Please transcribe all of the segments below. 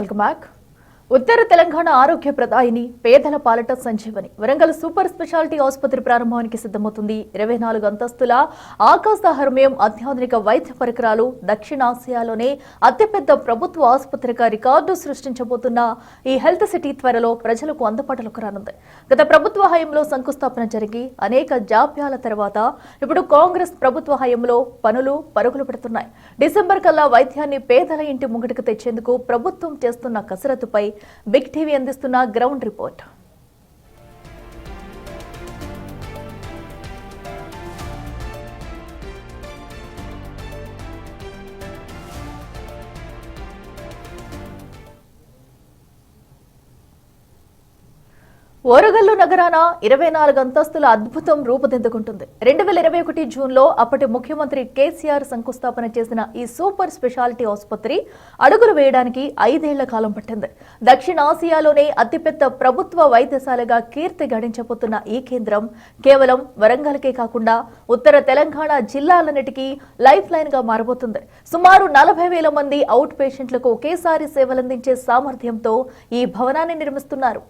Welcome back. ఉత్తర తెలంగాణ ఆరోగ్య ప్రదాయిని పేదల పాలట Sanjeevani Warangal super speciality ఆసుపత్రి ప్రారంభానికి సిద్ధమవుతుంది. 24 అంతస్తుల ఆకాశహర్మ్యం అత్యాధునిక వైద్య పరికరాలు దక్షిణాసియాలోనే అతిపెద్ద ప్రభుత్వ ఆసుపత్రిగా రికార్డు సృష్టించబోతున్న ఈ హెల్త్ సిటీ త్వరలో ప్రజలకు అందుబాటులోకి రానుంది. గత ప్రభుత్వ హయాంలో శంకుస్థాపన జరిగి అనేక జాప్యాల తర్వాత ఇప్పుడు కాంగ్రెస్ ప్రభుత్వ హయాంలో పనులు పరుగులు పెడుతున్నాయి. డిసెంబర్ కల్లా వైద్యాన్ని పేదల ఇంటి ముంగటికి తెచ్చేందుకు ప్రభుత్వం చేస్తున్న కసరత్తుపై బిగ్ టీవీ అందిస్తున్న గ్రౌండ్ రిపోర్ట్. ఓరుగల్లు నగరాన 24 అంతస్తుల అద్భుతం రూపుదిద్దుకుంటుంది. 2021 జూన్లో అప్పటి ముఖ్యమంత్రి కేసీఆర్ శంకుస్థాపన చేసిన ఈ సూపర్ స్పెషాలిటీ ఆసుపత్రి అడుగులు వేయడానికి 5 ఏళ్ల కాలం పట్టింది. దక్షిణాసియాలోనే అతిపెద్ద ప్రభుత్వ వైద్యశాలగా కీర్తి గడించబోతున్న ఈ కేంద్రం కేవలం వరంగల్కే కాకుండా ఉత్తర తెలంగాణ జిల్లాలన్నిటికీ లైఫ్ లైన్ గా మారబోతుంది. సుమారు 40,000 మంది అవుట్ పేషెంట్లకు ఒకేసారి సేవలందించే సామర్థ్యంతో ఈ భవనాన్ని నిర్మిస్తున్నారు.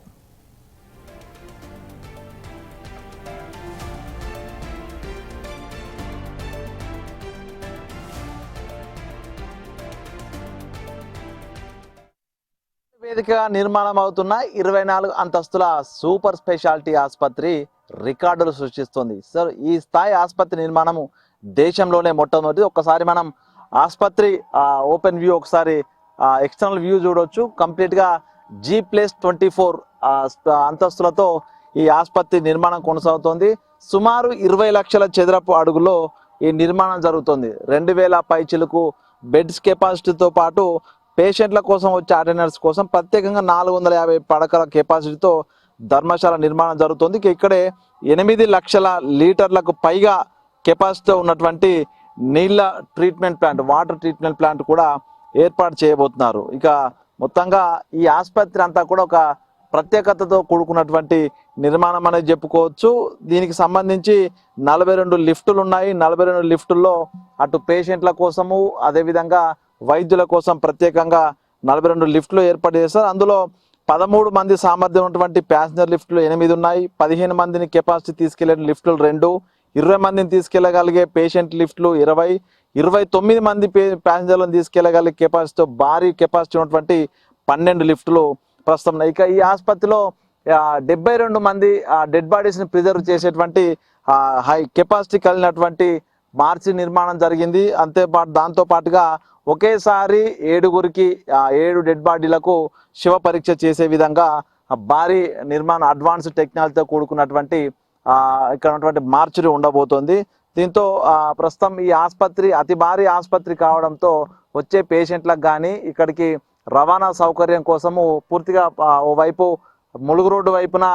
వేదిక నిర్మాణం అవుతున్న 24 అంతస్తుల సూపర్ స్పెషాలిటీ ఆసుపత్రి రికార్డులు సృష్టిస్తుంది. సార్, ఈ స్థాయి ఆసుపత్రి నిర్మాణము దేశంలోనే మొట్టమొదటి. ఒక్కసారి మనం ఆసుపత్రి ఓపెన్ వ్యూ, ఒకసారి ఎక్స్టర్నల్ వ్యూ చూడవచ్చు. కంప్లీట్గా G+24 అంతస్తులతో ఈ ఆసుపత్రి నిర్మాణం కొనసాగుతోంది. సుమారు 20 లక్షల చదరపు అడుగులో ఈ నిర్మాణం జరుగుతుంది. 2000 పైచిలకు బెడ్స్ కెపాసిటీతో పాటు పేషెంట్ల కోసం వచ్చే అటెండర్స్ కోసం ప్రత్యేకంగా 450 పడకల కెపాసిటీతో ధర్మశాల నిర్మాణం జరుగుతుంది. ఇక్కడే 8 లక్షల లీటర్లకు పైగా కెపాసిటీతో ఉన్నటువంటి నీళ్ళ treatment plant, water treatment plant కూడా ఏర్పాటు చేయబోతున్నారు. ఇక మొత్తంగా ఈ ఆసుపత్రి అంతా కూడా ఒక ప్రత్యేకతతో కూడుకున్నటువంటి నిర్మాణం అనేది చెప్పుకోవచ్చు. దీనికి సంబంధించి 42 లిఫ్టులు ఉన్నాయి. 42 లిఫ్టుల్లో అటు పేషెంట్ల కోసము, అదేవిధంగా వైద్యుల కోసం ప్రత్యేకంగా 42 లిఫ్ట్లు ఏర్పాటు చేశారు. అందులో 13 మంది సామర్థ్యం ఉన్నటువంటి ప్యాసింజర్ లిఫ్ట్లు 8 ఉన్నాయి. 15 మందిని కెపాసిటీ తీసుకెళ్లే లిఫ్టులు 2, 20 మందిని తీసుకెళ్లగలిగే పేషెంట్ లిఫ్ట్లు 20, 29 మంది ప్యాసింజర్లను తీసుకెళ్లగలిగే కెపాసిటీతో భారీ కెపాసిటీ ఉన్నటువంటి 12 లిఫ్టులు ప్రస్తుతం. ఇక ఈ ఆసుపత్రిలో 72 మంది డెడ్ బాడీస్ని ప్రిజర్వ్ చేసేటువంటి హై కెపాసిటీ కలిగినటువంటి మార్చి నిర్మాణం జరిగింది. దాంతో పాటుగా ఒకేసారి 7 డెడ్ బాడీలకు శివ పరీక్ష చేసే విధంగా భారీ నిర్మాణ అడ్వాన్స్ టెక్నాలజీతో కూడుకున్నటువంటి ఇక్కడ ఉన్నటువంటి మార్చురీ ఉండబోతోంది. దీంతో ప్రస్తుతం ఈ ఆసుపత్రి అతి భారీ ఆసుపత్రి కావడంతో వచ్చే పేషెంట్లకు కానీ ఇక్కడికి రవాణా సౌకర్యం కోసము పూర్తిగా ఓవైపు ములుగు రోడ్డు వైపున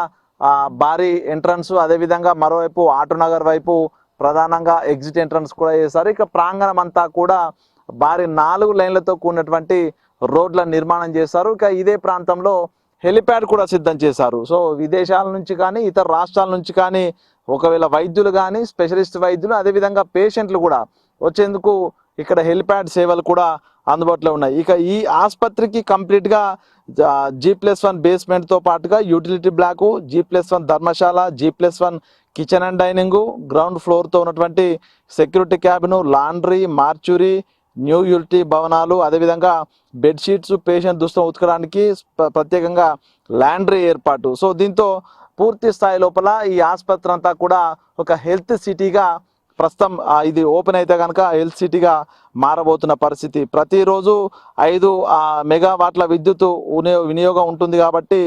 భారీ ఎంట్రన్స్, అదేవిధంగా మరోవైపు ఆటోనగర్ వైపు ప్రధానంగా ఎగ్జిట్ ఎంట్రన్స్ కూడా చేశారు. ఇక ప్రాంగణం అంతా కూడా భారీ 4 లైన్లతో కూడినటువంటి రోడ్ల నిర్మాణం చేశారు. ఇక ఇదే ప్రాంతంలో హెలిప్యాడ్ కూడా సిద్ధం చేశారు. సో విదేశాల నుంచి కానీ ఇతర రాష్ట్రాల నుంచి కానీ ఒకవేళ వైద్యులు కానీ స్పెషలిస్ట్ వైద్యులు, అదేవిధంగా పేషెంట్లు కూడా వచ్చేందుకు ఇక్కడ హెలిప్యాడ్ సేవలు కూడా అందుబాటులో ఉన్నాయి. ఇక ఈ ఆసుపత్రికి కంప్లీట్గా G+1 బేస్మెంట్తో పాటుగా యూటిలిటీ బ్లాకు, G+1 ధర్మశాల, G+1 kitchen and dining, ground ఫ్లోర్తో ఉన్నటువంటి security cabin, laundry, mortuary, new utility భవనాలు, అదేవిధంగా బెడ్షీట్స్, పేషెంట్ దుస్తులు ఉతకడానికి ప్రత్యేకంగా లాండ్రీ ఏర్పాటు. సో దీంతో పూర్తి స్థాయి లోపల ఈ ఆసుపత్రి అంతా కూడా ఒక హెల్త్ సిటీగా ప్రస్తుతం ఇది ఓపెన్ అయితే కనుక హెల్త్ సిటీగా మారబోతున్న పరిస్థితి. ప్రతిరోజు 5 మెగావాట్ల విద్యుత్ వినియోగం ఉంటుంది కాబట్టి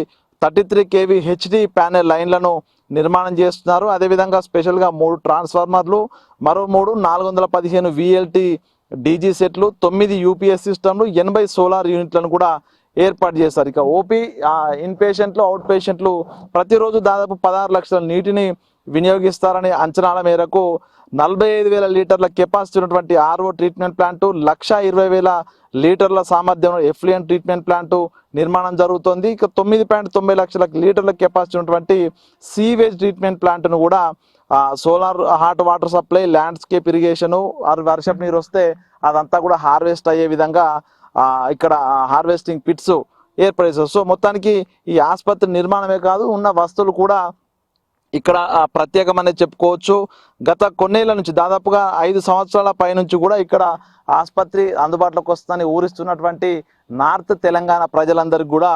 33 kV HD ప్యానెల్ లైన్లను నిర్మాణం చేస్తున్నారు. అదేవిధంగా స్పెషల్గా 3 ట్రాన్స్ఫార్మర్లు, మరో 3 415 VLT DG సెట్లు, 9 UPS సిస్టమ్లు, 80 సోలార్ యూనిట్లను కూడా ఏర్పాటు చేశారు. ఇక ఓపీ ఇన్ పేషెంట్లు, అవుట్ పేషెంట్లు ప్రతిరోజు దాదాపు 16 లక్షల నీటిని వినియోగిస్తారనే అంచనాల మేరకు 45,000 లీటర్ల కెపాసిటీ ఉన్నటువంటి RO ట్రీట్మెంట్ ప్లాంటు, 1,20,000 లీటర్ల సామర్థ్యం ఎఫ్లూయెంట్ ట్రీట్మెంట్ ప్లాంటు నిర్మాణం జరుగుతుంది. ఇక 9.90 లక్షల లీటర్ల కెపాసిటీ ఉన్నటువంటి సీవేజ్ ట్రీట్మెంట్ ప్లాంట్ను కూడా solar hot water supply, landscape irrigation, వర్షపు నీరు వస్తే అదంతా కూడా హార్వెస్ట్ అయ్యే విధంగా ఇక్కడ హార్వెస్టింగ్ పిట్స్ ఏర్పడేస్తారు. సో మొత్తానికి ఈ ఆసుపత్రి నిర్మాణమే కాదు, ఉన్న వస్తువులు కూడా ఇక్కడ ప్రత్యేకమనే చెప్పుకోవచ్చు. గత కొన్నేళ్ల నుంచి దాదాపుగా 5 సంవత్సరాల పైనుంచి కూడా ఇక్కడ ఆసుపత్రి అందుబాటులోకి వస్తుందని ఊరిస్తున్నటువంటి నార్త్ తెలంగాణ ప్రజలందరికీ కూడా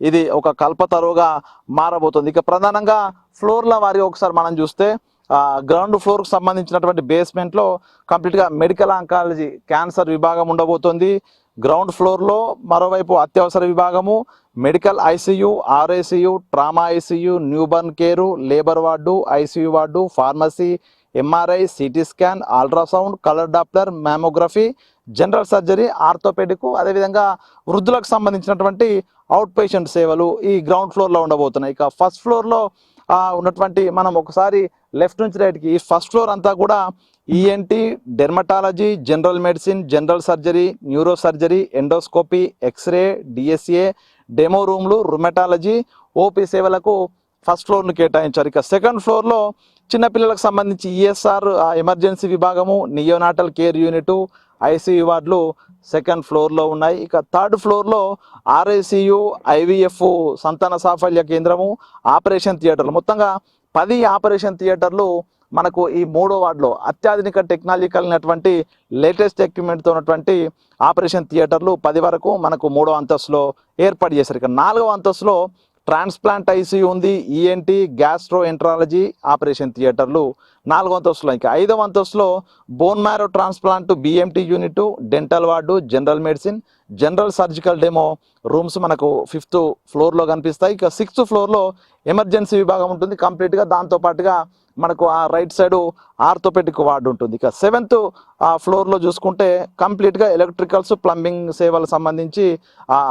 ఇది ఒక కల్పతరువుగా మారబోతుంది. ఇక ప్రధానంగా ఫ్లోర్ల వారి ఒకసారి మనం చూస్తే గ్రౌండ్ ఫ్లోర్కు సంబంధించినటువంటి బేస్మెంట్లో కంప్లీట్గా మెడికల్ ఆంకాలజీ క్యాన్సర్ విభాగం ఉండబోతుంది. గ్రౌండ్ ఫ్లోర్లో మరోవైపు అత్యవసర విభాగము, medical ICU, RICU, trauma ICU, newborn care, labour ward, ICU ward, pharmacy, MRI, CT scan, ultrasound, colour Doppler, mammography, general surgery, orthopaedic, అదేవిధంగా వృద్ధులకు సంబంధించినటువంటి అవుట్ పేషెంట్ సేవలు ఈ గ్రౌండ్ ఫ్లోర్లో ఉండబోతున్నాయి. ఇక ఫస్ట్ ఫ్లోర్లో ఉన్నటువంటి మనం ఒకసారి లెఫ్ట్ నుంచి రైట్కి ఈ ఫస్ట్ ఫ్లోర్ అంతా కూడా ENT, dermatology, general medicine, general surgery, neuro surgery, endoscopy, x ray, DSA, demo రూమ్లు, రుమటాలజీ, ఓపీ సేవలకు ఫస్ట్ ఫ్లోర్ను కేటాయించారు. ఇక సెకండ్ ఫ్లోర్లో చిన్నపిల్లలకు సంబంధించి ఈఎస్ఆర్ ఎమర్జెన్సీ విభాగము, నియోనాటల్ కేర్ యూనిట్, ఐసీయూ వార్డులు సెకండ్ ఫ్లోర్లో ఉన్నాయి. ఇక థర్డ్ ఫ్లోర్లో ఆర్ఐసీయూ, ఐవీఎఫ్ సంతాన సాఫల్య కేంద్రము, ఆపరేషన్ థియేటర్లు, మొత్తంగా 10 ఆపరేషన్ థియేటర్లు మనకు ఈ 3వ వార్డులో అత్యాధునిక టెక్నాలజీ కలిగినటువంటి లేటెస్ట్ ఎక్విప్మెంట్తో ఉన్నటువంటి ఆపరేషన్ థియేటర్లు 10 వరకు మనకు 3వ అంతస్తులో ఏర్పాటు చేశారు. ఇక 4వ అంతస్తులో ట్రాన్స్ప్లాంట్ ఐసీయూ ఉంది, ఈఎన్టీ, గ్యాస్ట్రో ఎంట్రాలజీ ఆపరేషన్ థియేటర్లు 4వ అంతస్తులో. ఇంకా 5వ అంతస్తులో bone marrow transplant, BMT unit, dental ward, general medicine, general surgical demo rooms మనకు 5th ఫ్లోర్లో కనిపిస్తాయి. ఇక 6th ఫ్లోర్లో ఎమర్జెన్సీ విభాగం ఉంటుంది కంప్లీట్గా. దాంతోపాటుగా మనకు ఆ రైట్ సైడ్ ఆర్థోపెడిక్ వార్డు ఉంటుంది. ఇక 7th ఫ్లోర్లో చూసుకుంటే కంప్లీట్గా ఎలక్ట్రికల్స్, ప్లంబింగ్ సేవలకు సంబంధించి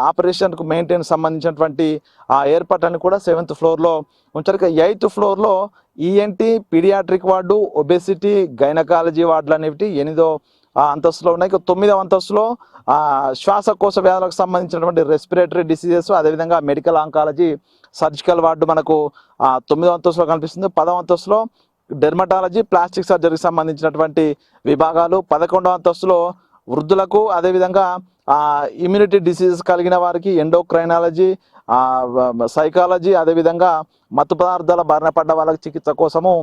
ఆపరేషన్కు మెయింటెనెన్స్ సంబంధించినటువంటి ఏర్పాట్లను కూడా 7th ఫ్లోర్లో ఉంచారు. ఇక 8th ఫ్లోర్లో ENT, paediatric ward, obesity, gynaecology వార్డులు అనేవి 8వ అంతస్తులో ఉన్నాయి. ఇక 9వ అంతస్తులో శ్వాసకోశ వ్యాధులకు సంబంధించినటువంటి రెస్పిరేటరీ డిసీజెస్, అదేవిధంగా మెడికల్ ఆంకాలజీ సర్జికల్ వార్డు మనకు 9వ అంతస్తులో కనిపిస్తుంది. 10వ అంతస్తులో డెర్మటాలజీ, ప్లాస్టిక్ సర్జరీకి సంబంధించినటువంటి విభాగాలు, 11వ అంతస్తులో వృద్ధులకు, అదేవిధంగా ఇమ్యూనిటీ డిసీజెస్ కలిగిన వారికి ఎండోక్రైనాలజీ, సైకాలజీ, అదేవిధంగా మత్తు పదార్థాల బారిన పడ్డ వాళ్ళకి చికిత్స కోసము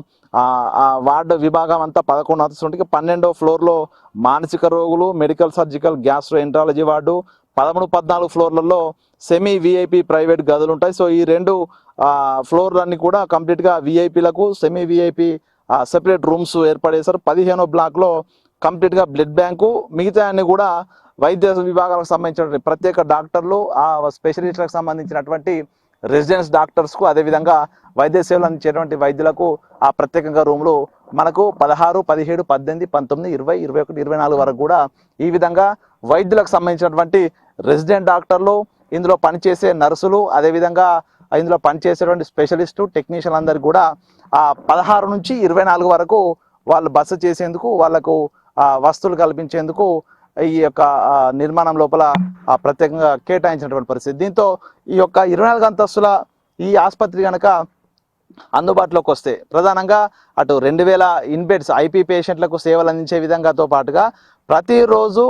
వార్డు విభాగం అంతా 11వ అంతస్తు ఉంటుంది. 12వ ఫ్లోర్లో మానసిక రోగులు, medical surgical gastroenterology ward, 13, 14 ఫ్లోర్లలో సెమీ విఐపి ప్రైవేట్ గదులు ఉంటాయి. సో ఈ 2 ఫ్లోర్లన్నీ కూడా కంప్లీట్గా విఐపీలకు, సెమీ విఐపి సెపరేట్ రూమ్స్ ఏర్పడేశారు. 15వ బ్లాక్లో కంప్లీట్గా బ్లడ్ బ్యాంకు, మిగతా అన్ని కూడా వైద్య విభాగాలకు సంబంధించినటువంటి ప్రత్యేక డాక్టర్లు, ఆ స్పెషలిస్టులకు సంబంధించినటువంటి రెసిడెన్స్ డాక్టర్స్కు, అదేవిధంగా వైద్య సేవలు అందించేటువంటి వైద్యులకు ఆ ప్రత్యేకంగా రూమ్లు మనకు 16, 17, 18, 19, 20, 21, 24 వరకు కూడా ఈ విధంగా వైద్యులకు సంబంధించినటువంటి రెసిడెంట్ డాక్టర్లు, ఇందులో పనిచేసే నర్సులు, అదేవిధంగా ఇందులో పనిచేసేటువంటి స్పెషలిస్టు టెక్నీషియన్ అందరికి కూడా 16 నుంచి 24 వరకు వాళ్ళు బస చేసేందుకు, వాళ్లకు వస్తువులు కల్పించేందుకు ఈ యొక్క నిర్మాణం లోపల ప్రత్యేకంగా కేటాయించినటువంటి పరిస్థితి. దీంతో ఈ యొక్క 24 అంతస్తుల ఈ ఆసుపత్రి కనుక అందుబాటులోకి వస్తే ప్రధానంగా అటు 2000 ఇన్బెడ్స్ ఐపీ పేషెంట్లకు సేవలు అందించే విధంగాతో పాటుగా ప్రతిరోజు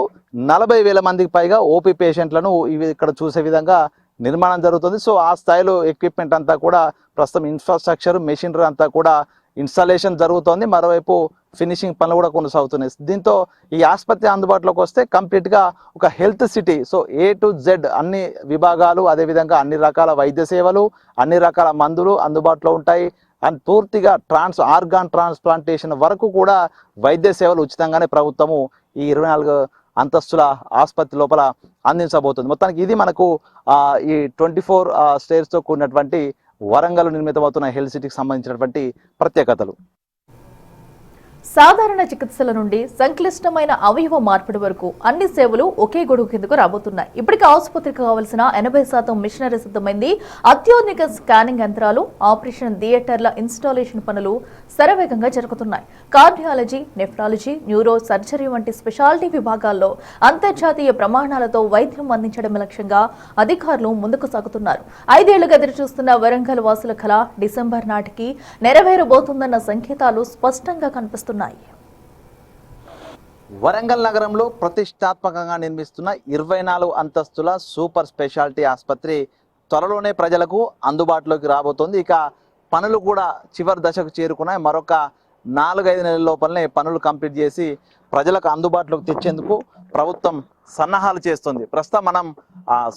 40,000 మందికి పైగా ఓపీ పేషెంట్లను ఇవి ఇక్కడ చూసే విధంగా నిర్మాణం జరుగుతుంది. సో ఆ స్థాయిలో ఎక్విప్మెంట్ అంతా కూడా ప్రస్తుతం ఇన్ఫ్రాస్ట్రక్చర్, మెషినరీ అంతా కూడా ఇన్స్టాలేషన్ జరుగుతోంది. మరోవైపు ఫినిషింగ్ పనులు కూడా కొనసాగుతున్నాయి. దీంతో ఈ ఆసుపత్రి అందుబాటులోకి వస్తే కంప్లీట్గా ఒక health city, so A to Z అన్ని విభాగాలు, అదేవిధంగా అన్ని రకాల వైద్య సేవలు, అన్ని రకాల మందులు అందుబాటులో ఉంటాయి. అండ్ పూర్తిగా ఆర్గాన్ ట్రాన్స్ప్లాంటేషన్ వరకు కూడా వైద్య సేవలు ఉచితంగానే ప్రభుత్వము ఈ 24 అంతస్తుల ఆసుపత్రి లోపల అందించబోతుంది. మొత్తానికి ఇది మనకు ఈ 24 స్టేర్స్తో కూడినటువంటి వరంగల్ నిర్మితమవుతున్న హెల్త్ సిటీకి సంబంధించినటువంటి ప్రత్యేకతలు. సాధారణ చికిత్సల నుండి సంక్లిష్టమైన అవయవ మార్పిడి వరకు అన్ని సేవలు ఒకే గొడుగు కిందకు రాబోతున్నాయి. ఇప్పటికే ఆసుపత్రికి కావాల్సిన 80% మిషనరీ సిద్ధమైంది. అత్యాధునిక స్కానింగ్ యంత్రాలు, ఆపరేషన్ థియేటర్ల ఇన్స్టాలేషన్ పనులు శరవేగంగా జరుగుతున్నాయి. కార్డియాలజీ, నెఫ్రాలజీ, న్యూరో సర్జరీ వంటి స్పెషాలిటీ విభాగాల్లో అంతర్జాతీయ ప్రమాణాలతో వైద్యం అందించడం లక్ష్యంగా అధికారులు ముందుకు సాగుతున్నారు. 5 ఏళ్లుగా ఎదురుచూస్తున్న వరంగల్ వాసుల కళ డిసెంబర్ నాటికి నెరవేరబోతుందన్న సంకేతాలు స్పష్టంగా కనిపిస్తున్నాయి. వరంగల్ నగరంలో ప్రతిష్టాత్మకంగా నిర్మిస్తున్న 24 అంతస్తుల సూపర్ స్పెషాలిటీ ఆసుపత్రి త్వరలోనే ప్రజలకు అందుబాటులోకి రాబోతోంది. ఇక పనులు కూడా చివరి దశకు చేరుకున్నాయి. మరొక 4-5 నెలల లోపలనే పనులు కంప్లీట్ చేసి ప్రజలకు అందుబాటులోకి తెచ్చేందుకు ప్రభుత్వం సన్నాహాలు చేస్తుంది. ప్రస్తుతం మనం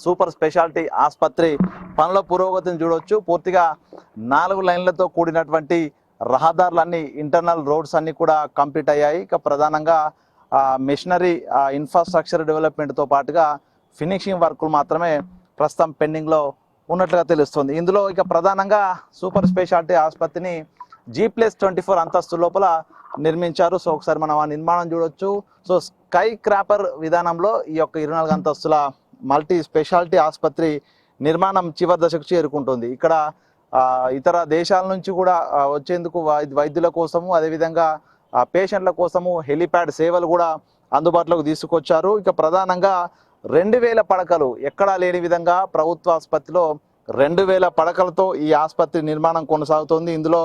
సూపర్ స్పెషాలిటీ ఆసుపత్రి పనుల పురోగతిని చూడవచ్చు. పూర్తిగా 4 లైన్లతో కూడినటువంటి రహదారులన్నీ, ఇంటర్నల్ రోడ్స్ అన్నీ కూడా కంప్లీట్ అయ్యాయి. ఇక ప్రధానంగా మెషినరీ ఇన్ఫ్రాస్ట్రక్చర్ డెవలప్మెంట్తో పాటుగా ఫినిషింగ్ వర్కులు మాత్రమే ప్రస్తుతం పెండింగ్లో ఉన్నట్లుగా తెలుస్తుంది. ఇందులో ఇక ప్రధానంగా సూపర్ స్పెషాలిటీ ఆసుపత్రిని G+24 అంతస్తు లోపల నిర్మించారు. సో ఒకసారి మనం ఆ నిర్మాణం చూడొచ్చు. సో స్కై క్రాపర్ విధానంలో ఈ యొక్క 24 అంతస్తుల మల్టీ స్పెషాలిటీ ఆసుపత్రి నిర్మాణం చివరి దశకు చేరుకుంటుంది. ఇక్కడ ఇతర దేశాల నుంచి కూడా వచ్చేందుకు వైద్యుల కోసము, అదేవిధంగా పేషెంట్ల కోసము హెలిప్యాడ్ సేవలు కూడా అందుబాటులోకి తీసుకొచ్చారు. ఇక ప్రధానంగా 2000 పడకలు ఎక్కడా లేని విధంగా ప్రభుత్వ ఆసుపత్రిలో 2000 పడకలతో ఈ ఆసుపత్రి నిర్మాణం కొనసాగుతోంది. ఇందులో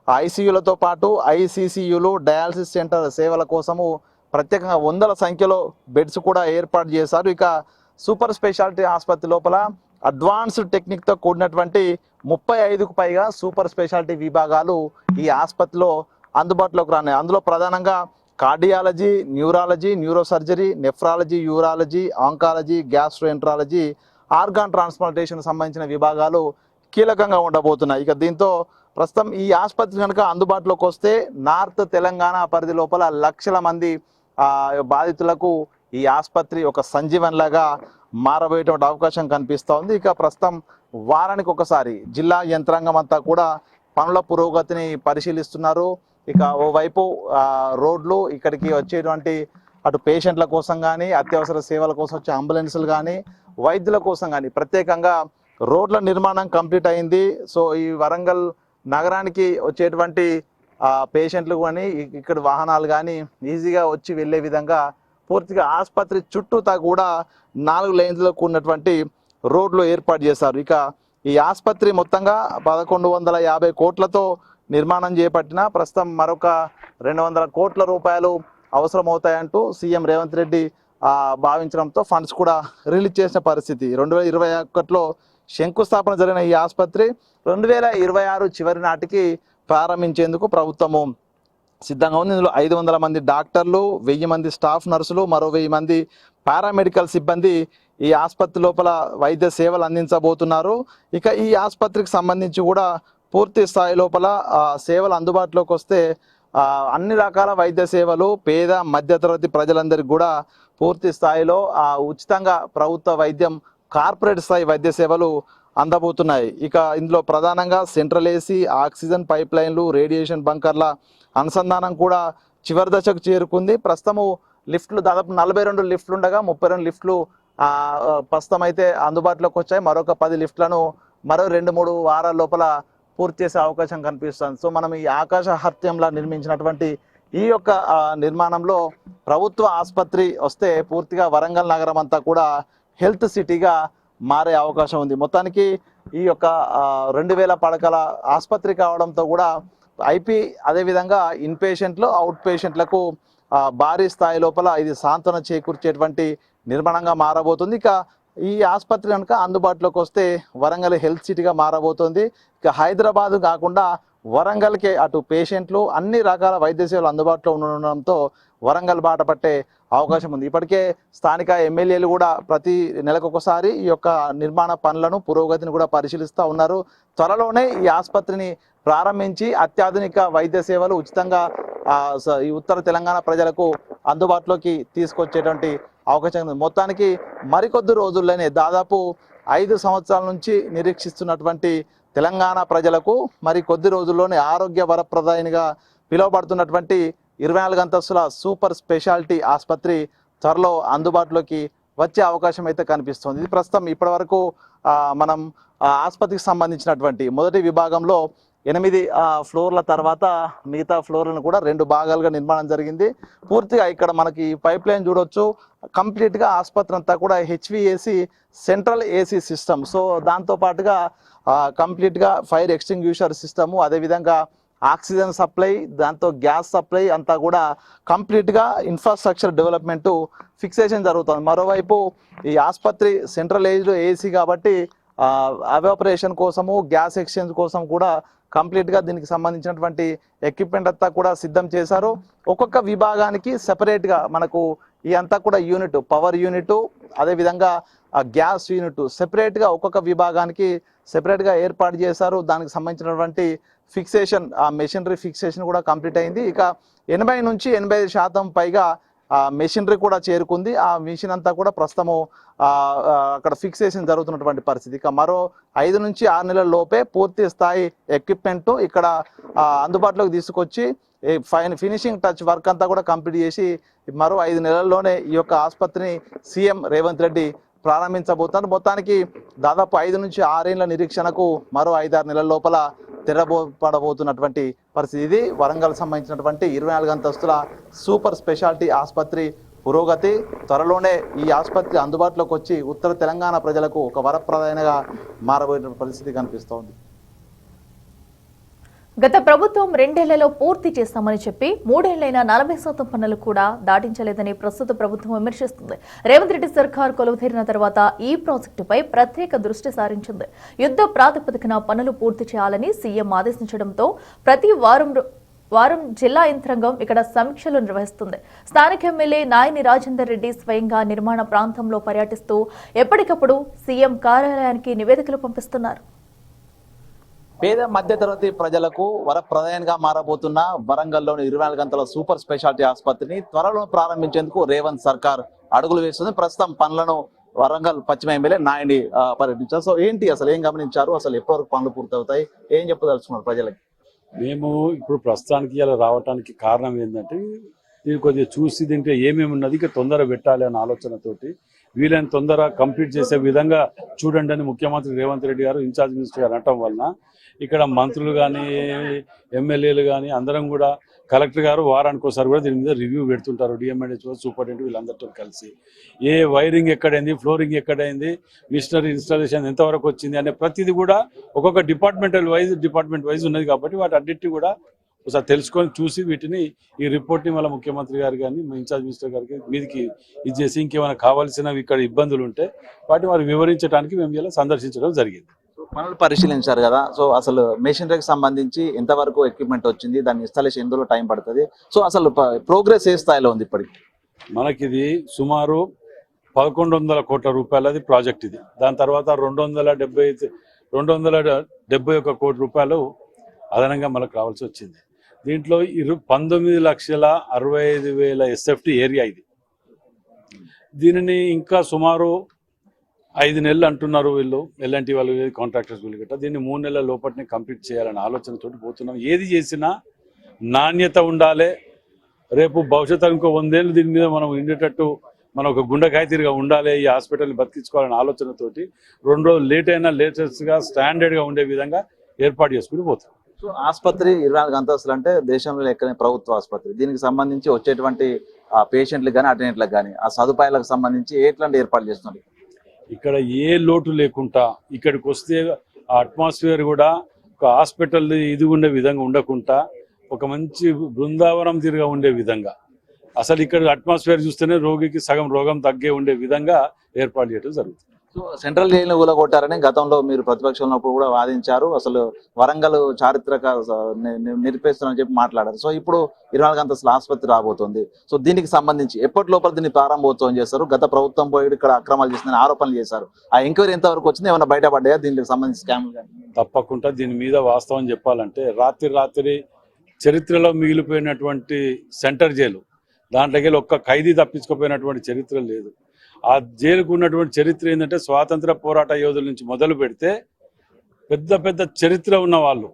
ఐసీయూలతో పాటు ఐసీసీయూలు, డయాలసిస్ సెంటర్ సేవల కోసము ప్రత్యేకంగా వందల సంఖ్యలో బెడ్స్ కూడా ఏర్పాటు చేశారు. ఇక సూపర్ స్పెషాలిటీ ఆసుపత్రి లోపల అడ్వాన్స్డ్ టెక్నిక్తో కూడినటువంటి 35కు పైగా సూపర్ స్పెషాలిటీ విభాగాలు ఈ ఆసుపత్రిలో అందుబాటులోకి రానాయి. అందులో ప్రధానంగా cardiology, neurology, neurosurgery, nephrology, urology, oncology, gastroenterology, organ transplantation సంబంధించిన విభాగాలు కీలకంగా ఉండబోతున్నాయి. ఇక దీంతో ప్రస్తుతం ఈ ఆసుపత్రి కనుక అందుబాటులోకి వస్తే నార్త్ తెలంగాణ పరిధి లోపల లక్షల మంది బాధితులకు ఈ ఆసుపత్రి ఒక సంజీవన్లాగా మారబోయేటువంటి అవకాశం కనిపిస్తూ ఉంది. ఇక ప్రస్తుతం వారానికి ఒకసారి జిల్లా యంత్రాంగం అంతా కూడా పనుల పురోగతిని పరిశీలిస్తున్నారు. ఇక ఓవైపు రోడ్లు, ఇక్కడికి వచ్చేటువంటి అటు పేషెంట్ల కోసం కానీ, అత్యవసర సేవల కోసం వచ్చే అంబులెన్సులు కానీ, వైద్యుల కోసం కానీ ప్రత్యేకంగా రోడ్ల నిర్మాణం కంప్లీట్ అయింది. సో ఈ వరంగల్ నగరానికి వచ్చేటువంటి పేషెంట్లు కానీ, ఇక్కడ వాహనాలు కానీ ఈజీగా వచ్చి వెళ్ళే విధంగా పూర్తిగా ఆసుపత్రి చుట్టూతా కూడా 4 లైన్లలో కూడినటువంటి రోడ్లు ఏర్పాటు చేశారు. ఇక ఈ ఆసుపత్రి మొత్తంగా 1150 కోట్లతో నిర్మాణం చేపట్టిన ప్రస్తుతం మరొక 200 కోట్ల రూపాయలు అవసరమవుతాయంటూ సీఎం రేవంత్ రెడ్డి భావించడంతో ఫండ్స్ కూడా రిలీజ్ చేసిన పరిస్థితి. 2021లో శంకుస్థాపన జరిగిన ఈ ఆసుపత్రి 2026 చివరి నాటికి ప్రారంభించేందుకు ప్రభుత్వము సిద్ధంగా ఉంది. ఇందులో 500 మంది డాక్టర్లు, 1000 మంది స్టాఫ్ నర్సులు, మరో 1000 మంది పారామెడికల్ సిబ్బంది ఈ ఆసుపత్రి లోపల వైద్య సేవలు అందించబోతున్నారు. ఇక ఈ ఆసుపత్రికి సంబంధించి కూడా పూర్తి స్థాయి లోపల సేవలు అందుబాటులోకి వస్తే అన్ని రకాల వైద్య సేవలు పేద మధ్యతరగతి ప్రజలందరికీ కూడా పూర్తి స్థాయిలో ఉచితంగా ప్రభుత్వ వైద్యం, కార్పొరేట్ స్థాయి వైద్య సేవలు అందబోతున్నాయి. ఇక ఇందులో ప్రధానంగా సెంట్రల్ ఏసీ, ఆక్సిజన్ పైప్ లైన్లు, రేడియేషన్ బంకర్ల అనుసంధానం కూడా చివరి దశకు చేరుకుంది. ప్రస్తుతము లిఫ్ట్లు దాదాపు 42 లిఫ్ట్లు ఉండగా 32 లిఫ్ట్లు ప్రస్తుతం అయితే అందుబాటులోకి వచ్చాయి. మరొక 10 లిఫ్ట్లను మరో 2-3 వారాల లోపల పూర్తి చేసే అవకాశం కనిపిస్తుంది. సో మనం ఈ ఆకాశ హత్యంలా నిర్మించినటువంటి ఈ యొక్క నిర్మాణంలో ప్రభుత్వ ఆసుపత్రి వస్తే పూర్తిగా వరంగల్ నగరం అంతా కూడా హెల్త్ సిటీగా మారే అవకాశం ఉంది. మొత్తానికి ఈ యొక్క 2000 పడకల ఆసుపత్రి కావడంతో కూడా ఐపీ, అదేవిధంగా ఇన్ పేషెంట్లు, అవుట్ పేషెంట్లకు భారీ స్థాయి లోపల ఇది సాంత్వన చేకూర్చేటువంటి నిర్మాణంగా మారబోతుంది. ఇక ఈ ఆసుపత్రి కనుక అందుబాటులోకి వస్తే వరంగల్ హెల్త్ సిటీగా మారబోతుంది. ఇక హైదరాబాద్ కాకుండా వరంగల్కే అటు పేషెంట్లు, అన్ని రకాల వైద్య సేవలు అందుబాటులో ఉండడంతో వరంగల్ బాట పట్టే అవకాశం ఉంది. ఇప్పటికే స్థానిక ఎమ్మెల్యేలు కూడా ప్రతి నెలకొకసారి ఈ యొక్క నిర్మాణ పనులను, పురోగతిని కూడా పరిశీలిస్తూ ఉన్నారు. త్వరలోనే ఈ ఆసుపత్రిని ప్రారంభించి అత్యాధునిక వైద్య సేవలు ఉచితంగా ఈ ఉత్తర తెలంగాణ ప్రజలకు అందుబాటులోకి తీసుకొచ్చేటువంటి అవకాశం ఉంది. మొత్తానికి మరికొద్ది రోజుల్లోనే దాదాపు 5 సంవత్సరాల నుంచి నిరీక్షిస్తున్నటువంటి తెలంగాణ ప్రజలకు మరి కొద్ది రోజుల్లోనే ఆరోగ్య వరప్రదాయినిగా పిలువబడుతున్నటువంటి 24 అంతస్తుల సూపర్ స్పెషాలిటీ ఆసుపత్రి త్వరలో అందుబాటులోకి వచ్చే అవకాశం అయితే కనిపిస్తుంది. ఇది ప్రస్తుతం ఇప్పటివరకు మనం ఆసుపత్రికి సంబంధించినటువంటి మొదటి విభాగంలో 8 ఫ్లోర్ల తర్వాత మిగతా ఫ్లోర్లను కూడా 2 భాగాలుగా నిర్మాణం జరిగింది. పూర్తిగా ఇక్కడ మనకి పైప్ లైన్ చూడొచ్చు. కంప్లీట్గా ఆసుపత్రి అంతా కూడా HVAC central AC system. So దాంతో పాటుగా కంప్లీట్గా ఫైర్ ఎక్స్టింగ్విషర్ సిస్టము, అదేవిధంగా ఆక్సిజన్ సప్లై, దాంతో గ్యాస్ సప్లై అంతా కూడా కంప్లీట్గా ఇన్ఫ్రాస్ట్రక్చర్ డెవలప్మెంట్ ఫిక్సేషన్ జరుగుతుంది. మరోవైపు ఈ ఆసుపత్రి సెంట్రలైజ్డ్ ఏసీ కాబట్టి ఎవాపరేషన్ కోసము, గ్యాస్ ఎక్స్చేంజ్ కోసం కూడా కంప్లీట్గా దీనికి సంబంధించినటువంటి ఎక్విప్మెంట్ అంతా కూడా సిద్ధం చేశారు. ఒక్కొక్క విభాగానికి సెపరేట్గా మనకు ఈ అంతా కూడా యూనిట్, పవర్ యూనిట్, అదేవిధంగా గ్యాస్ యూనిట్ సెపరేట్గా ఒక్కొక్క విభాగానికి సెపరేట్గా ఏర్పాటు చేశారు. దానికి సంబంధించినటువంటి ఫిక్సేషన్, ఆ మెషినరీ ఫిక్సేషన్ కూడా కంప్లీట్ అయింది. ఇక 80 నుంచి 85% పైగా మెషినరీ కూడా చేరుకుంది. ఆ మిషన్ అంతా కూడా ప్రస్తుతము అక్కడ ఫిక్సేషన్ జరుగుతున్నటువంటి పరిస్థితి. ఇక మరో 5 నుంచి 6 నెలల లోపే పూర్తి స్థాయి ఎక్విప్మెంట్ ఇక్కడ అందుబాటులోకి తీసుకొచ్చి ఫినిషింగ్ టచ్ వర్క్ అంతా కూడా కంప్లీట్ చేసి మరో 5 నెలల్లోనే ఈ యొక్క ఆసుపత్రిని సీఎం రేవంత్ రెడ్డి ప్రారంభించబోతున్నారు. మొత్తానికి దాదాపు 5 నుంచి 6 ఏళ్ల నిరీక్షణకు మరో 5-6 నెలల లోపల తెరపడబోతున్నటువంటి పరిస్థితి. ఇది వరంగల్ సంబంధించినటువంటి 24 అంతస్తుల సూపర్ స్పెషాలిటీ ఆసుపత్రి పురోగతి. త్వరలోనే ఈ ఆసుపత్రి అందుబాటులోకి వచ్చి ఉత్తర తెలంగాణ ప్రజలకు ఒక వరప్రదాయనగా మారబోయే పరిస్థితి కనిపిస్తోంది. గత ప్రభుత్వం 2 ఏళ్లలో పూర్తి చేస్తామని చెప్పి 3 ఏళ్లైనా 40% పనులు కూడా దాటించలేదని ప్రస్తుత ప్రభుత్వం విమర్శిస్తుంది. రేవంత్ రెడ్డి సర్కార్ కొలువుతీరిన తర్వాత ఈ ప్రాజెక్టుపై ప్రత్యేక దృష్టి సారించింది. యుద్ధ ప్రాతిపదికన పనులు పూర్తి చేయాలని సీఎం ఆదేశించడంతో ప్రతి వారం జిల్లా యంత్రాంగం ఇక్కడ సమీక్షలు నిర్వహిస్తుంది. స్థానిక ఎమ్మెల్యే నాయని రాజేందర్ రెడ్డి స్వయంగా నిర్మాణ ప్రాంతంలో పర్యటిస్తూ ఎప్పటికప్పుడు సీఎం కార్యాలయానికి నివేదికలు పంపిస్తున్నారు. పేద మధ్యతరగతి ప్రజలకు వరప్రదాయంగా మారబోతున్న వరంగల్లోని 24 గంటల సూపర్ స్పెషాలిటీ ఆసుపత్రిని త్వరలో ప్రారంభించేందుకు రేవంత్ సర్కార్ అడుగులు వేస్తుంది. ప్రస్తుతం పనులను వరంగల్ పశ్చిమ ఎమ్మెల్యే నాయని పర్యటించారు. సో ఏంటి అసలు ఏం గమనించారు, అసలు ఎప్పటివరకు పనులు పూర్తవుతాయి, ఏం చెప్పదలుచుకున్నారు ప్రజలకి? మేము ఇప్పుడు ప్రస్తుతానికి ఇలా రావడానికి కారణం ఏంటంటే దీన్ని కొద్దిగా చూసి దీంట్లో ఏమేమి ఉన్నది ఇక తొందర పెట్టాలి అనే ఆలోచనతోటి వీలైన తొందర కంప్లీట్ చేసే విధంగా చూడండి అని ముఖ్యమంత్రి రేవంత్ రెడ్డి గారు ఇన్ఛార్జ్ మినిస్టర్ గారు అనటం వలన ఇక్కడ మంత్రులు కానీ ఎమ్మెల్యేలు కానీ అందరం కూడా కలెక్టర్ గారు వారానికి ఒకసారి కూడా దీని మీద రివ్యూ పెడుతుంటారు. డిఎంఎన్హెచ్ఓ సూపరింటెండెంట్ వీళ్ళందరితో కలిసి ఏ వైరింగ్ ఎక్కడైంది, ఫ్లోరింగ్ ఎక్కడైంది, మిషనరీ ఇన్స్టాలేషన్ ఎంతవరకు వచ్చింది అనే ప్రతిదీ కూడా ఒక్కొక్క డిపార్ట్మెంట్ వైజ్ ఉన్నది. కాబట్టి వాటి అన్నిటిని కూడా ఒకసారి తెలుసుకొని చూసి వీటిని ఈ రిపోర్ట్ని మళ్ళీ ముఖ్యమంత్రి గారు కానీ ఇన్ఛార్జ్ మినిస్టర్ గారికి మీదికి ఇది చేసి ఇంకేమైనా కావాల్సినవి ఇక్కడ ఇబ్బందులు ఉంటే వాటిని వారు వివరించడానికి మేము ఇలా సందర్శించడం జరిగింది. పనులు పరిశీలించారు కదా, సో అసలు మెషినరీకి సంబంధించి ఎంతవరకు ఎక్విప్మెంట్ వచ్చింది, దాని ఇన్స్టాలేషన్ ఎందులో టైం పడుతుంది, సో అసలు ప్రోగ్రెస్ ఏ స్థాయిలో ఉంది ఇప్పటికి? మనకిది సుమారు 1100 కోట్ల రూపాయలది ప్రాజెక్ట్ ఇది. దాని తర్వాత 271 కోట్ల రూపాయలు అదనంగా మనకు రావాల్సి వచ్చింది. దీంట్లో 19,65,000 SFT ఏరియా ఇది. దీనిని ఇంకా సుమారు 5 నెలలు అంటున్నారు వీళ్ళు, ఎల్ఎన్టీ వాళ్ళు, కాంట్రాక్టర్స్ వీళ్ళు గట్రా. దీన్ని 3 నెలల లోపలనే కంప్లీట్ చేయాలనే ఆలోచనతో పోతున్నాం. ఏది చేసినా నాణ్యత ఉండాలి, రేపు భవిష్యత్తు ఇంకో 100 ఏళ్ళు దీని మీద మనం ఉండేటట్టు మనం ఒక గుండెకాయ తిరిగా ఉండాలి, ఈ హాస్పిటల్ని బతికించుకోవాలనే ఆలోచనతోటి 2 రోజులు లేట్ అయినా లేటెస్ట్గా స్టాండర్డ్గా ఉండే విధంగా ఏర్పాటు చేసుకుని పోతాం. సో ఆసుపత్రి 24 అంతస్తులు అంటే దేశంలో ఎక్కడైనా ప్రభుత్వ ఆసుపత్రి, దీనికి సంబంధించి వచ్చేటువంటి పేషెంట్లకు కానీ అటెండెంట్లకు కానీ ఆ సదుపాయాలకు సంబంధించి ఎట్లాంటి ఏర్పాటు చేస్తుంది? ఇక్కడ ఏ లోటు లేకుండా ఇక్కడికి వస్తే ఆ అట్మాస్ఫియర్ కూడా ఒక హాస్పిటల్ ఇది ఉండే విధంగా ఉండకుండా ఒక మంచి బృందావనం తిరిగా ఉండే విధంగా, అసలు ఇక్కడ అట్మాస్ఫియర్ చూస్తేనే రోగికి సగం రోగం తగ్గే ఉండే విధంగా ఏర్పాటు చేయడం జరుగుతుంది. సో సెంట్రల్ జైలును కూలగొట్టారని గతంలో మీరు ప్రతిపక్షంలో ఉన్నప్పుడు కూడా వాదించారు. అసలు వరంగల్ చారిత్రక నిలిపేస్తారని చెప్పి మాట్లాడారు. సో ఇప్పుడు 24 అంతస్తుల ఆసుపత్రి రాబోతుంది. సో దీనికి సంబంధించి ఎప్పటి లోపల దీన్ని ప్రారంభోత్సవం చేస్తారు? గత ప్రభుత్వం పోయి ఇక్కడ అక్రమాలు చేసిందని ఆరోపణలు చేశారు. ఆ ఎంక్వైరీ ఎంతవరకు వచ్చింది, ఏమైనా బయటపడ్డాయా దీనికి సంబంధించి స్కామ్లు కానీ? తప్పకుండా దీని మీద వాస్తవం చెప్పాలంటే రాత్రి చరిత్రలో మిగిలిపోయినటువంటి సెంటర్ జైలు, దాంట్లోకి ఒక్క ఖైదీ తప్పించుకుపోయినటువంటి చరిత్ర లేదు. ఆ జైలుకు ఉన్నటువంటి చరిత్ర ఏంటంటే స్వాతంత్ర పోరాట యోధుల నుంచి మొదలు పెడితే పెద్ద చరిత్ర ఉన్న వాళ్ళు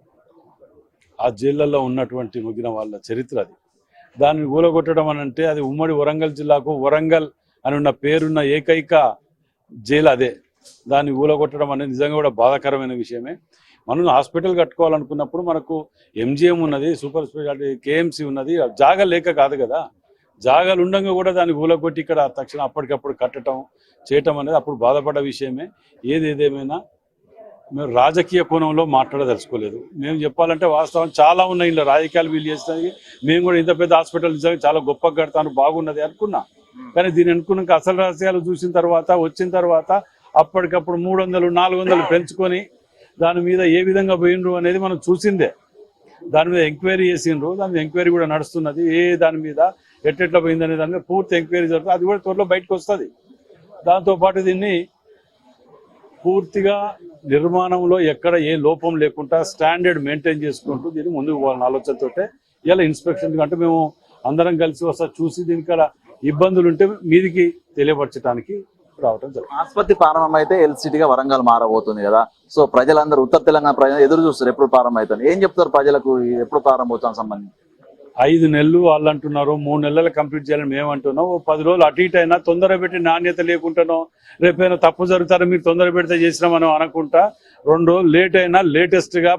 ఆ జైళ్ళల్లో ఉన్నటువంటి ముగిన వాళ్ళ చరిత్ర అది. దాన్ని కూలగొట్టడం అని అంటే అది ఉమ్మడి వరంగల్ జిల్లాకు వరంగల్ అని ఉన్న పేరున్న ఏకైక జైలు అదే. దాన్ని కూలగొట్టడం అనేది నిజంగా కూడా బాధాకరమైన విషయమే. మనం హాస్పిటల్ కట్టుకోవాలనుకున్నప్పుడు మనకు ఎంజిఎం ఉన్నది, సూపర్ స్పెషాలిటీ కేఎంసి ఉన్నది, జాగా లేక కాదు కదా. జాగాలు ఉండగా కూడా దాన్ని కూలగొట్టి ఇక్కడ తక్షణం అప్పటికప్పుడు కట్టడం చేయటం అనేది అప్పుడు బాధపడ్డ విషయమే. ఏదేమైనా మేము రాజకీయ కోణంలో మాట్లాడదలుచుకోలేదు. మేము చెప్పాలంటే వాస్తవం చాలా ఉన్నాయి ఇలా రాజకీయాలు వీళ్ళు చేస్తాయి. మేము కూడా ఇంత పెద్ద హాస్పిటల్ నిజంగా చాలా గొప్పగా కడతాను బాగున్నది అనుకున్నా. కానీ దీన్ని అనుకున్నాక అసలు రహస్యాలు చూసిన తర్వాత వచ్చిన తర్వాత అప్పటికప్పుడు 300 400 పెంచుకొని దాని మీద ఏ విధంగా పోయిండ్రు అనేది మనం చూసిందే. దాని మీద ఎంక్వైరీ చేసిండ్రు, దాని మీద ఎంక్వైరీ కూడా నడుస్తున్నది. దాని మీద ఎట్లా పోయిందనే దాని మీద పూర్తి ఎంక్వైరీ జరుగుతుంది. అది కూడా త్వరలో బయటకు వస్తుంది. దాంతోపాటు దీన్ని పూర్తిగా నిర్మాణంలో ఎక్కడ ఏ లోపం లేకుండా స్టాండర్డ్ మెయింటైన్ చేసుకుంటూ దీన్ని ముందుకు పోవాలని ఆలోచనతోటే ఇలా ఇన్స్పెక్షన్ అంటే మేము అందరం కలిసి వస్తా చూసి దీనికి ఇబ్బందులు ఉంటే మీదికి తెలియపరచడానికి రావటం జరుగుతుంది. ఆసుపత్రి ప్రారంభం అయితే ఎల్సిటీగా వరంగల్ మారబోతుంది కదా. సో ప్రజలందరూ ఉత్తర తెలంగాణ ప్రజలు ఎదురు చూస్తారు ఎప్పుడు ప్రారంభం అవుతుంది. ఏం చెప్తారు ప్రజలకు ఎప్పుడు ప్రారంభమవుతాం సంబంధించి? 5 నెలలు వాళ్ళు అంటున్నారు, 3 నెలలు కంప్లీట్ చేయాలని మేము అంటున్నాం. 10 రోజులు అటు ఇటు అయినా తొందర పెట్టి నాణ్యత లేకుండానో రేపైనా తప్పు జరుగుతారో మీరు తొందర పెడితే చేసినామని అనుకుంటా 2 రోజులు లేట్ అయినా లేటెస్ట్ గా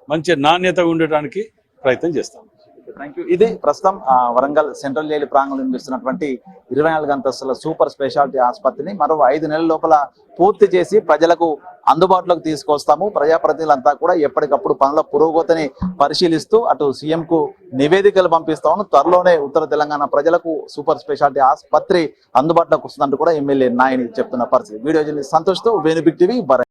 మంచి నాణ్యత ఉండటానికి ప్రయత్నం చేస్తాం. Thank you. ఇది ప్రస్తుతం వరంగల్ సెంట్రల్ జైలు ప్రాంగణంలో నిర్మిస్తున్నటువంటి 24 అంతస్తుల సూపర్ స్పెషాలిటీ ఆసుపత్రిని మరో 5 నెలల లోపల పూర్తి చేసి ప్రజలకు అందుబాటులోకి తీసుకొస్తాము. ప్రజాప్రతినిధులంతా కూడా ఎప్పటికప్పుడు పనుల పురోగతిని పరిశీలిస్తూ అటు సీఎం కు నివేదికలు పంపిస్తాము. త్వరలోనే ఉత్తర తెలంగాణ ప్రజలకు సూపర్ స్పెషాలిటీ ఆసుపత్రి అందుబాటులోకి వస్తుందంటూ కూడా ఎమ్మెల్యే నాయని చెప్తున్న పరిస్థితి. వీడియో జర్నలిస్ట్ సంతోష్తో వేణు బిగ్ టీవీ.